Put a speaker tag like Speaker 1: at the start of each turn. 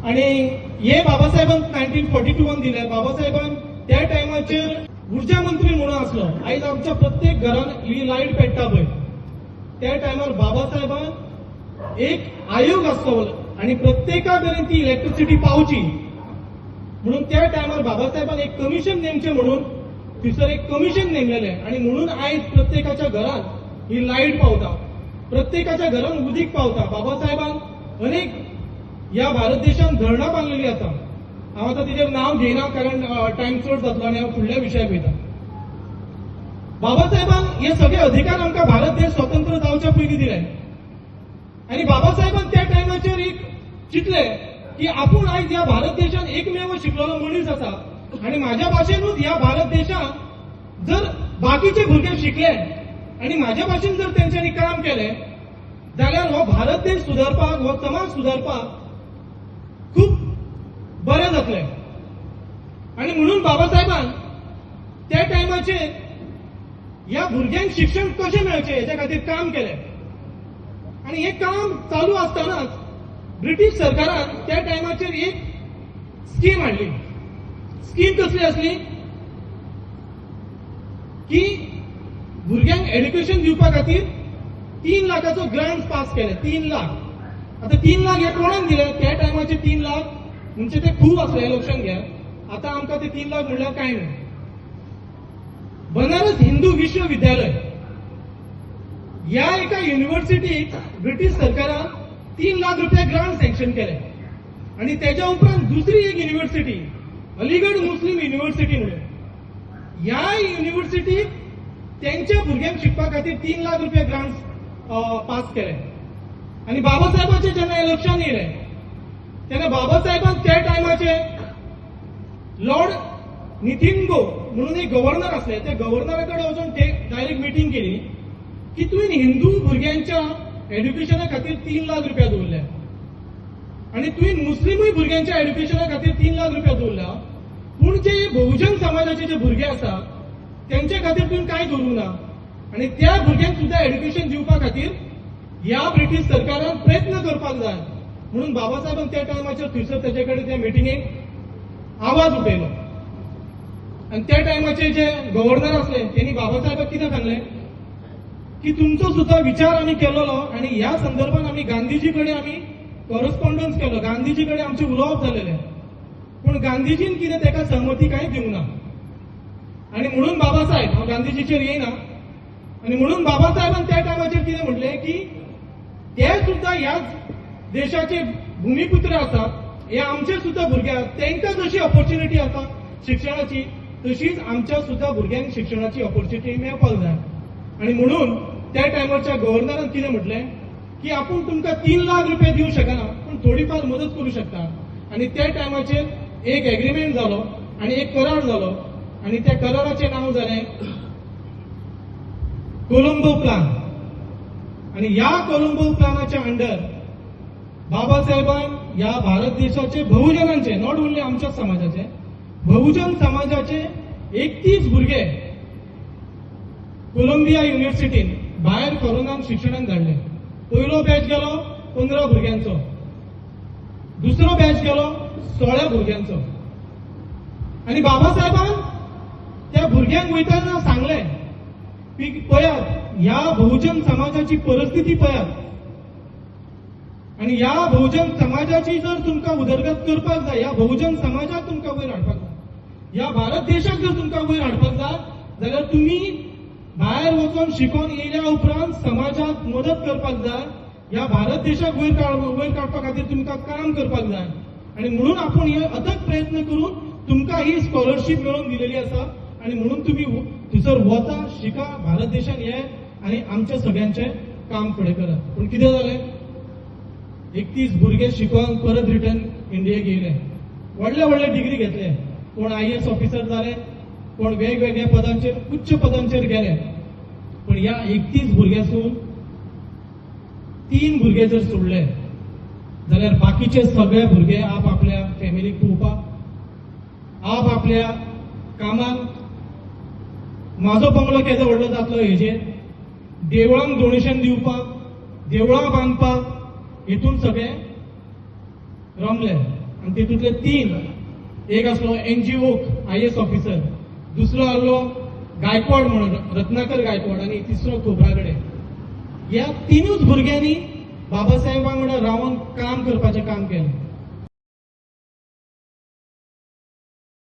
Speaker 1: आणि हे बाबासाहेबान 1942 दिले. बाबासाहेबान त्या टायमाचेर ऊर्जा मंत्री म्हणून असलो. आयज आमच्या प्रत्येक घरान ही लाईट पेट्टा पळय. त्या टायमार बाबासाहेबान एक आयोग असलो आणि प्रत्येका मेरेन ती इलेक्ट्रिसिटी पावची म्हणून त्या टायमार बाबासाहेबान एक कमिशन नेमचे म्हणून थंयसर एक कमिशन नेमलेले आणि म्हणून आयज प्रत्येकाच्या घरात ही लाईट पावता, प्रत्येकाच्या घरात उदीक पावता. बाबासाहेबान अनेक या भारत देशात धरणां बांदलेली आसा. हांव आतां तिचेर नांव घेयना कारण टायम चड जातलो आनी हांव फुडल्या विशयाक वयता. बाबासाहेबान हे सगळे अधिकार आमकां भारत देश स्वतंत्र जावच्या पयलीं दिले आणि बाबासाहेबान त्या टायमाचेर एक चिंतले की आपूण आयज ह्या भारत देशात एकमेव शिकलेलो मनीस आसा आणि माझ्या भाशेनूच ह्या भारत देशात जर बाकीचे भुरगे शिकले आणि माझ्या भाशेन जर तेंच्यांनी काम केलें जाल्यार हो भारत देश सुदारपाक, हो समाज सुदारपाक खूप बरें जातलें. आणि म्हणून बाबासाहेबान त्या टायमाचेर ह्या भुरग्यांक शिक्षण कशें मेळचें हेच्या खातीर काम केलें. आणि हे काम चालू आसतनाच ब्रिटीश सरकारान त्या टायमाचेर एक स्कीम हाडली. स्कीम कसली असली की भुरग्यांक एड्युकेशन दिवपा खातीर 3 लाखाचो ग्रांट पास केले. 3 लाख. आता 3 लाख हे कोणाक दिले? त्या टायमाचे 3 लाख म्हणजे ते खूप असले, लक्षात घ्या. आता आमकां ते 3 लाख म्हणल्यार कांय नाही. बनारस हिंदू विश्वविद्यालय या एका युनिव्हर्सिटीक ब्रिटीश सरकारान 3 लाख रुपये ग्रांट सँक्शन केले आणि त्याच्या उपरांत दुसरी एक युनिव्हर्सिटी अलीगढ मुस्लिम युनिव्हर्सिटी म्हणून या युनिव्हर्सिटीक त्यांच्या भुरग्यांक शिकपा खातीर 3 लाख रुपये ग्रांट पास केले. आणि बाबासाहेबांचे जेन्ना इलेक्शन येयलें तेन्ना बाबासाहेबान त्या टायमाचे लॉर्ड निथिंगो म्हणून एक गव्हर्नर असले, त्या गव्हर्नरा कडेन वचून डायरेक्ट मिटींग केली की तुवें हिंदू भुरग्यांच्या एड्युकेशना खातीर 3 लाख रुपया दवरले आणि तुवें मुस्लिमूय भुरग्यांच्या एड्युकेशना खातीर 3 लाख रुपया दवरला, पूण जे बहुजन समाजाचे जे भुरगे आसा त्यांच्या खातीर तुवें कांय दवरूंक ना. आणि त्या भुरग्यांक सुद्धा एड्युकेशन दिवपा खातीर ह्या ब्रिटीश सरकारान प्रयत्न करपाक जाय म्हणून बाबासाहेबान त्या टायमाचेर थंयसर तेजे कडेन त्या मिटिंगेक आवाज उठयलो. आणि त्या टायमाचे जे गव्हर्नर असले त्यांनी बाबासाहेबाक कितें सांगलें की तुमचो सुद्धा विचार आम्ही केलेलो आणि ह्या संदर्भात आम्ही गांधीजी कडेन आम्ही कॉरेस्पॉन्डन्स केलो, गांधीजी कडेन आमचे उलोवप जालेले, पण गांधीजीन कितें तेका सहमती कांय दिवंक ना. आणि म्हणून बाबासाहेब, हांव गांधीजीचेर येयना, आणि म्हणून बाबासाहेबान त्या टायमाचेर कितें म्हटलें की ते सुद्धा ह्याच देशाचे भूमिपुत्र आसात, हे आमचे सुद्धा भुरगे आसात, तांकां जशी ऑपॉर्च्युनिटी आसा शिक्षणाची तशीच आमच्या सुद्धा भुरग्यांक शिक्षणाची ऑपॉर्च्युनिटी मेळपाक जाय. आणि म्हणून त्या टायमारच्या गव्हर्नरान कितें म्हटलें की आपूण तुमकां 3 लाख रुपये दिवंक शकना पण थोडीफार मदत करू शकता. आणि त्या टायमाचेर एक एग्रीमेंट जालो आणि एक करार जालो आणि त्या कराराचें नांव जालें कोलंबो प्लान. आणि ह्या कोलंबो प्लानाच्या अंडर बाबासाहेबान ह्या भारत देशाचे बहुजनांचे, नॉट ओन्ली आमच्या समाजाचे, बहुजन समाजाचे 31 भुरगे कोलंबिया युनिव्हर्सिटीन भायर कोरोनान शिक्षणाक धाडले. पयलो बॅच गेलो 15 भुरग्यांचो, दुसरो बॅच गेलो 16 भुरग्यांचो. आणि बाबासाहेबान त्या भुरग्यांक वयताना सांगलें की पळयात ह्या बहुजन समाजाची परिस्थिती पळयात आणि ह्या बहुजन समाजाची जर तुमकां उदरगत करपाक जाय, ह्या बहुजन समाजाक तुमकां वयर हाडपाक जाय, ह्या भारत देशाक जर तुमकां वयर हाडपाक जाय जाल्यार तुम्ही भायर वचून शिकून येयल्या उपरांत समाजाक मदत करपाक जाय, ह्या भारत देशाक वयर काडपा खातीर तुमकां काम करपाक जाय. आणि म्हणून आपण हे अथक प्रयत्न करून तुमकां ही स्कॉलरशीप मेळोवन दिलेली आसा. आणि म्हणून तुम्ही थंयसर वचा, शिका, भारत देशान ये आणि आमच्या सगळ्यांचे काम फुडें करात. पूण कितें जालें, 31 भुरगे शिकून परत रिटर्न इंडियेक येयले, व्हडले व्हडले डिग्री घेतले, कोण IAS ऑफिसर जाले, कोण वेगवेगळ्या पदांचेर, उच्च पदांचेर गेले. पण ह्या 31 भुरग्यांसून 3 भुरगे जर सोडले जाल्यार बाकीचे सगळे भुरगे आपल्या फॅमिलीक पळोवपाक, आपल्या कामाक, म्हाजो बंगलो केदो व्हडलो जातलो हेजेर, देवळांक डोनेशन दिवपाक, देवळां बांदपाक, हेतून सगळे रमले. आणि तितूंतले 3 एक असलो NGO IAS ऑफिसर, दुसरो आसलो गायकवाड म्हणून रत्नाकर गायकवाड आणि तिसरो खोब्रागडे. या 3च भुरग्यांनी बाबासाहेबां वांगडा रावन काम करपाचें काम केलें.